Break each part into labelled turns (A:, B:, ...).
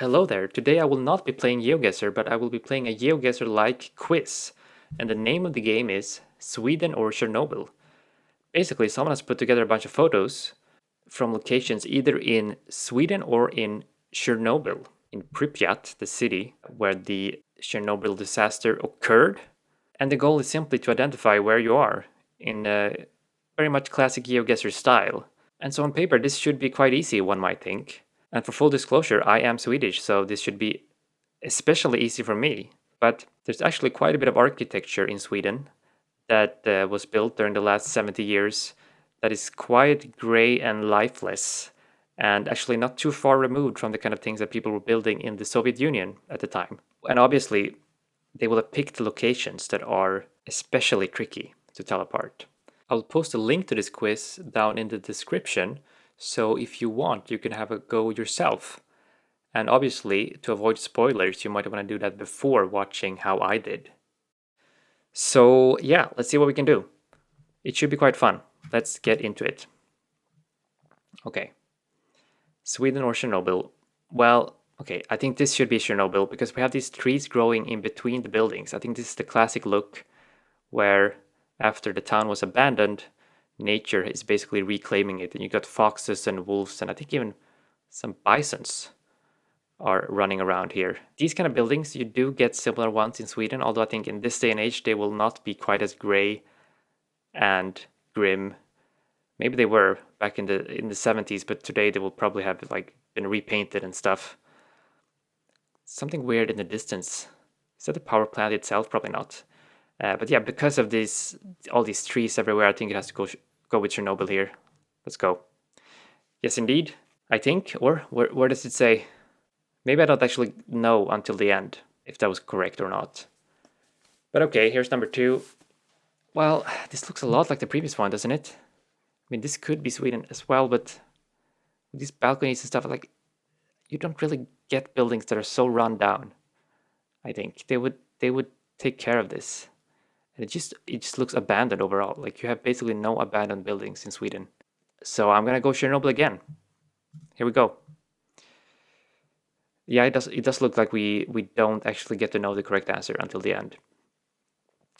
A: Hello there. Today I will not be playing GeoGuessr, but I will be playing a GeoGuessr-like quiz. And the name of the game is Sweden or Chernobyl. Basically, someone has put together a bunch of photos from locations either in Sweden or in Chernobyl, in Pripyat, the city where the Chernobyl disaster occurred. And the goal is simply to identify where you are in a very much classic GeoGuessr style. And so on paper, this should be quite easy, one might think. And for full disclosure, I am Swedish, so this should be especially easy for me. But there's actually quite a bit of architecture in Sweden that was built during the last 70 years that is quite gray and lifeless, and actually not too far removed from the kind of things that people were building in the Soviet Union at the time. And obviously, they will have picked locations that are especially tricky to tell apart. I'll post a link to this quiz down in the description, so if you want, you can have a go yourself. And obviously, to avoid spoilers, you might want to do that before watching how I did. So yeah, let's see what we can do. It should be quite fun. Let's get into it. Okay. Sweden or Chernobyl? Well, okay, I think this should be Chernobyl because we have these trees growing in between the buildings. I think this is the classic look where after the town was abandoned, nature is basically reclaiming it. And you got foxes and wolves and I think even some bisons are running around here. These kind of buildings, you do get similar ones in Sweden, although I think in this day and age they will not be quite as gray and grim. Maybe they were back in the 70s, but today they will probably have like been repainted and stuff. Something weird in the distance. Is that the power plant itself? Probably not. But yeah, because of all these trees everywhere, I think it has to go with Chernobyl here. Let's go. Yes, indeed. I think. Or where does it say? Maybe I don't actually know until the end if that was correct or not. But okay, here's number 2. Well, this looks a lot like the previous one, doesn't it? I mean, this could be Sweden as well, but with these balconies and stuff, like, you don't really get buildings that are so run down. I think they would take care of this. And it just looks abandoned overall. Like you have basically no abandoned buildings in Sweden. So I'm gonna go Chernobyl again. Here we go. Yeah, it does look like we don't actually get to know the correct answer until the end.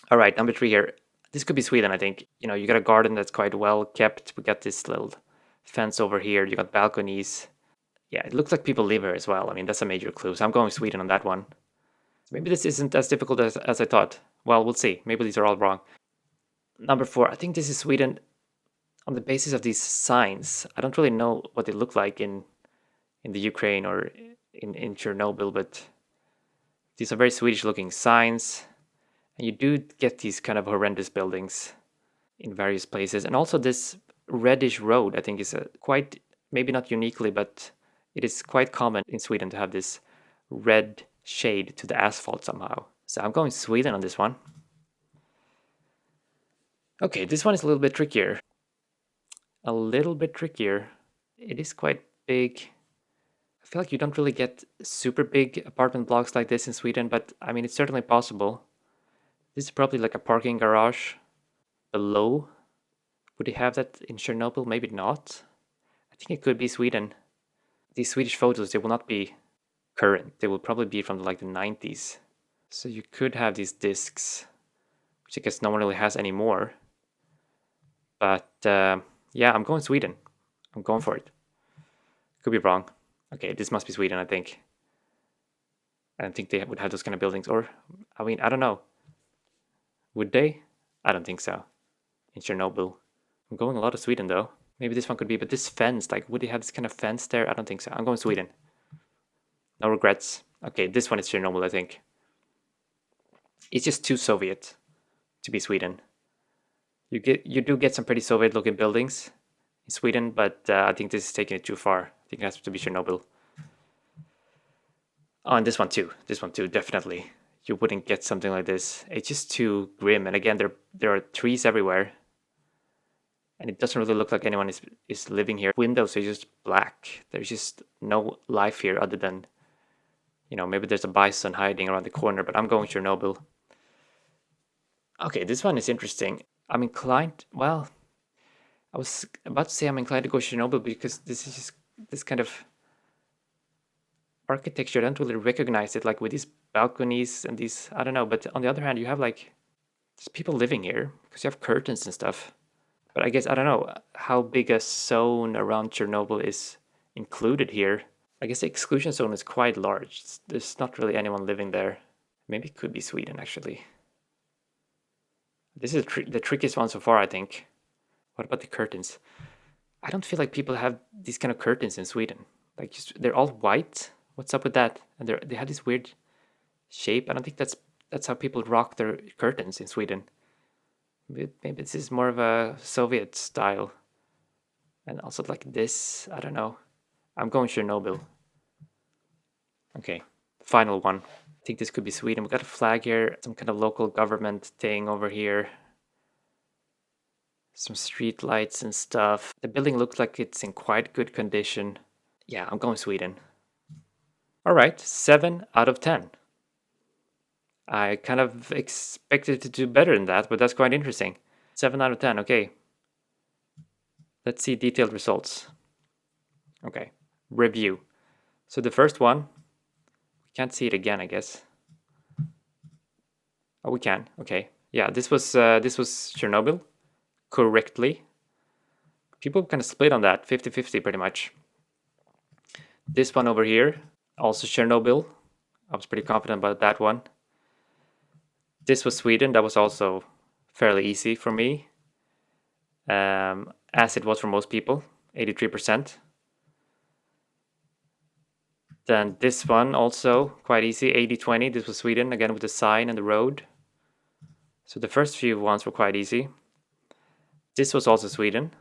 A: All right, number 3 here. This could be Sweden, I think. You know, you got a garden that's quite well kept. We got this little fence over here. You got balconies. Yeah, it looks like people live here as well. I mean, that's a major clue. So I'm going Sweden on that one. Maybe this isn't as difficult as I thought. Well, we'll see. Maybe these are all wrong. Number 4, I think this is Sweden on the basis of these signs. I don't really know what they look like in the Ukraine or in Chernobyl, but these are very Swedish looking signs. And you do get these kind of horrendous buildings in various places. And also this reddish road, I think is quite, maybe not uniquely, but it is quite common in Sweden to have this red shade to the asphalt somehow. So I'm going Sweden on this one. Okay, this one is a little bit trickier. A little bit trickier. It is quite big. I feel like you don't really get super big apartment blocks like this in Sweden, but I mean, it's certainly possible. This is probably like a parking garage below. Would they have that in Chernobyl? Maybe not. I think it could be Sweden. These Swedish photos, they will not be current. They will probably be from like the 90s. So you could have these discs, which I guess no one really has anymore. But yeah, I'm going Sweden. I'm going for it. Could be wrong. Okay, this must be Sweden, I think. I don't think they would have those kind of buildings. Or, I mean, I don't know. Would they? I don't think so. In Chernobyl. I'm going a lot of Sweden, though. Maybe this one could be, but this fence, like, would they have this kind of fence there? I don't think so. I'm going Sweden. No regrets. Okay, this one is Chernobyl, I think. It's just too Soviet to be Sweden. You do get some pretty Soviet-looking buildings in Sweden, but I think this is taking it too far. I think it has to be Chernobyl. Oh, and this one too. This one too, definitely. You wouldn't get something like this. It's just too grim. And again, there are trees everywhere. And it doesn't really look like anyone is living here. Windows are just black. There's just no life here other than, you know, maybe there's a bison hiding around the corner, but I'm going Chernobyl. Okay, this one is interesting. I'm inclined, well, I was about to say I'm inclined to go Chernobyl because this is just this kind of architecture, I don't really recognize it, like with these balconies and these, I don't know, but on the other hand, you have like, there's people living here because you have curtains and stuff. But I guess, I don't know how big a zone around Chernobyl is included here. I guess the exclusion zone is quite large. There's not really anyone living there. Maybe it could be Sweden, actually. This is the trickiest one so far, I think. What about the curtains? I don't feel like people have these kind of curtains in Sweden. Like, they're all white. What's up with that? And they have this weird shape. I don't think that's how people rock their curtains in Sweden. Maybe this is more of a Soviet style. And also like this, I don't know. I'm going Chernobyl. Okay, final one. I think this could be Sweden. We got a flag here, some kind of local government thing over here. Some street lights and stuff. The building looks like it's in quite good condition. Yeah, I'm going Sweden. All right, 7 out of 10. I kind of expected to do better than that, but that's quite interesting. 7 out of 10, okay. Let's see detailed results. Okay, review. So the first one, we can't see it again, I guess. Oh, we can, okay. Yeah, this was Chernobyl, correctly. People kind of split on that, 50-50 pretty much. This one over here, also Chernobyl. I was pretty confident about that one. This was Sweden, that was also fairly easy for me. As it was for most people, 83%. Then this one also quite easy, 80-20. This was Sweden, again with the sign and the road. So the first few ones were quite easy. This was also Sweden.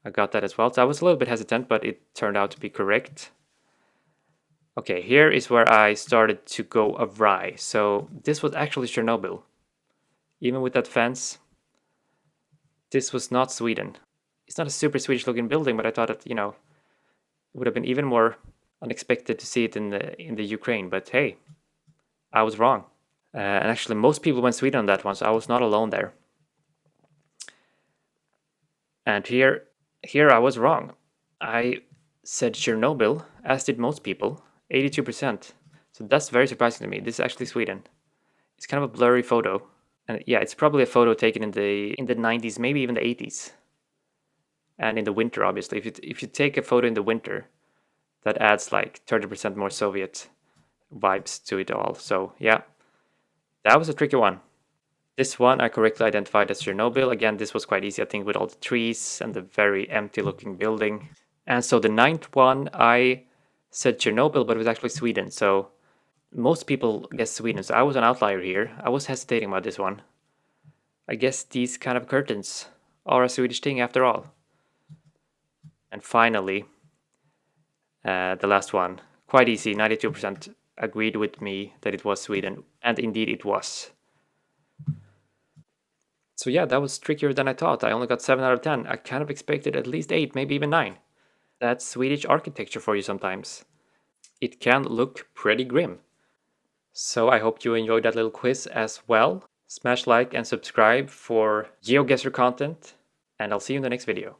A: I got that as well. So I was a little bit hesitant, but it turned out to be correct. Okay, here is where I started to go awry. So this was actually Chernobyl. Even with that fence, this was not Sweden. It's not a super Swedish looking building, but I thought that, you know, it would have been even more unexpected to see it in the Ukraine. But hey, I was wrong. And actually most people went Sweden on that one, so I was not alone there. And here I was wrong. I said Chernobyl, as did most people, 82%. So that's very surprising to me. This is actually Sweden. It's kind of a blurry photo. And yeah, it's probably a photo taken in the 90s, maybe even the 80s. And in the winter, obviously. If you take a photo in the winter, that adds like 30% more Soviet vibes to it all. So yeah, that was a tricky one. This one I correctly identified as Chernobyl. Again, this was quite easy, I think, with all the trees and the very empty looking building. And so the ninth one, I said Chernobyl, but it was actually Sweden. So most people guessed Sweden, so I was an outlier here. I was hesitating about this one. I guess these kind of curtains are a Swedish thing after all. And finally, the last one, quite easy, 92% agreed with me that it was Sweden, and indeed it was. So yeah, that was trickier than I thought. I only got 7 out of 10. I kind of expected at least 8, maybe even 9. That's Swedish architecture for you sometimes. It can look pretty grim. So I hope you enjoyed that little quiz as well. Smash like and subscribe for GeoGuessr content, and I'll see you in the next video.